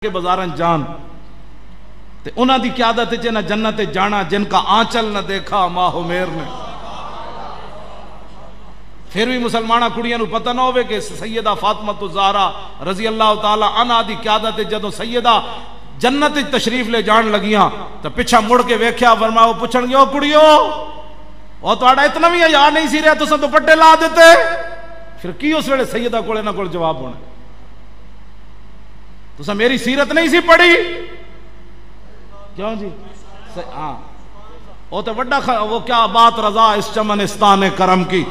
کے بازارن جان تے انہاں دی قیادت وچ نہ جنت جانا جن کا آنچل نہ دیکھا ماہ میر نے. پھر بھی مسلمانہ کڑیاں نو پتہ نہ ہوئے کہ سیدہ فاطمہ الزہرا رضی اللہ تعالی عنہا دی قیادت جدوں سیدہ جنت تشریف لے جان لگیاں تو پیچھا مڑ کے ویکھیا فرمایا وہ پوچھن گے او کڑیو او تہاڈا اتنا بھی حیا نہیں سی رہا تساں دوپٹے لا دیتے. پھر کی اس ویلے سیدہ کول نہ کول جواب ہونا تساں میری سیرت نہیں سی پڑھی کیوں جی ہاں وہ تو وڈا وہ کیا بات رضا اس چمنستان کرم کی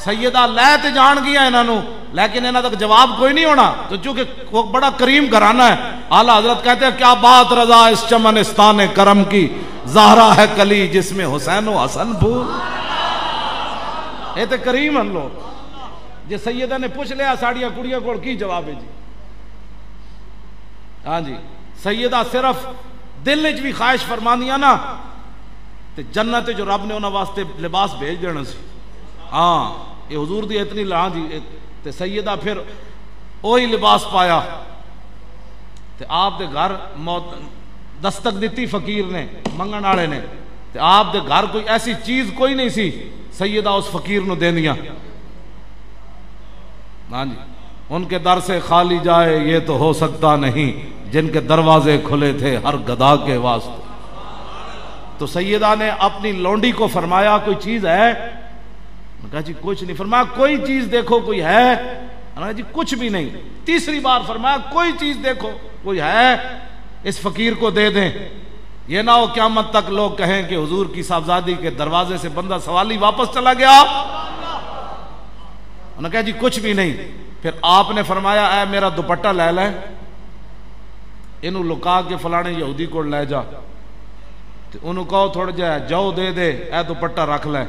سیدہ لے تے جان گیا انہاں نو لیکن انہاں تک جواب کوئی نہیں ہونا تو چونکہ وہ بڑا کریم گھرانہ ہے. اعلیٰ حضرت کہتے ہیں کیا بات رضا اس چمنستان کرم کی زہرا ہے کلی جس میں حسین و حسن پھول. یہ تے کریم ہن لو جی سیدہ نے پوچھ لیا ساڑیاں کڑیاں کول کی جواب ہے جی. ہاں جی سیدہ صرف دل وچ بھی خواہش فرمانیاں نا تے جنت جو رب نے انہاں واسطے لباس بھیج دینا سی. ہاں یہ حضور دی اتنی ہاں جی تے سیدہ پھر وہی لباس پایا تے آپ دے گھر موت دستک دیتی فقیر نے منگن والے نے تے آپ دے گھر کوئی ایسی چیز کوئی نہیں سی سیدہ اس فقیر نو دینیاں. ہاں جی ان کے در سے خالی جائے یہ تو ہو سکتا نہیں جن کے دروازے کھلے تھے ہر گدھا کے واسطے. تو سیدہ نے اپنی لونڈی کو فرمایا کوئی چیز ہے؟ کہا جی کچھ نہیں. فرمایا کوئی چیز دیکھو کوئی ہے؟ کہا جی کچھ بھی نہیں. تیسری بار فرمایا کوئی چیز دیکھو کوئی ہے اس فقیر کو دے دیں یہ نہ ہو قیامت تک لوگ کہیں کہ حضور کی صاحبزادی کے دروازے سے بندہ سوالی واپس چلا گیا. انہوں نے کہا جی کچھ بھی نہیں. پھر آپ نے فرمایا اے میرا دوپٹہ لے لے انہوں لکا کے فلانے یہودی کو لے جا تو انہوں کہو تھوڑ جائے جو دے دے اے دوپٹہ رکھ لے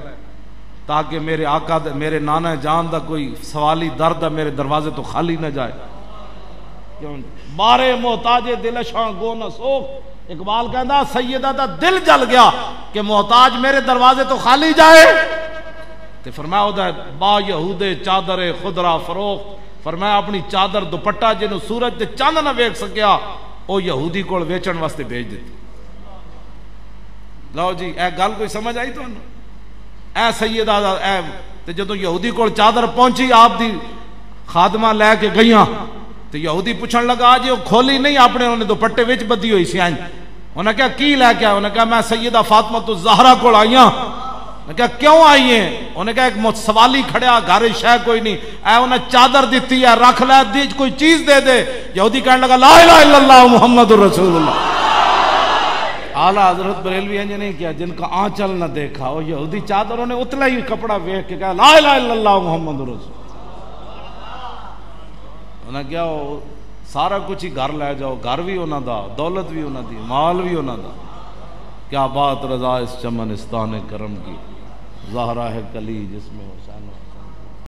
تاکہ میرے آقا میرے نانا جان دا کوئی سوالی درد میرے دروازے تو خالی نہ جائے. بارے محتاج دل شاں گو نہ سوکھ. اقبال کہندا سیدہ دا دل جل گیا کہ محتاج میرے دروازے تو خالی جائے. تے فرمایا دا با یہودے چادر خدرا فروخت. فرمایا اپنی چادر دوپٹہ جنوں سورج تے چاند نہ ویکھ سکیا او یہودی کول ویچن واسطے بھیج دیتی. لو جی اے گل کوئی سمجھ آئی تانوں؟ اے سیدہ اے تے جدوں یہودی کول چادر پہنچی آپ دی خادمہ لے کے گئیاں تے یہودی پوچھن لگا جی وہ کھولی نہیں اپنے انہوں نے دوپٹے وچ بدی ہوئی سی. انہوں نے کہا کی لے کے آیا؟ انہوں نے کہا میں سیدہ فاطمہ الزہرا کول آئی ہاں. نے کہا کیوں آئی ہیں؟ انہوں نے کہا ایک سوالی کھڑیا گھر شے کوئی نہیں اے انہیں چادر دیتی ہے رکھ لے دی کوئی چیز دے دے. یہودی کہنے لگا لا الہ الا اللہ محمد رسول اللہ. اعلیٰ حضرت بریلوی ہیں نہیں کیا جن کا آنچل نہ دیکھا وہ یہودی چادروں نے اتلا ہی کپڑا ویکھ کے کہا لا الہ الا اللہ محمد رسول. انہوں نے کیا سارا کچھ ہی گھر لے جاؤ گھر بھی انہوں دا دولت بھی انہوں دی مال بھی انہوں دا. کیا بات رضا اس چمنستان کرم کی زہرا ہے کلی جس میں حسین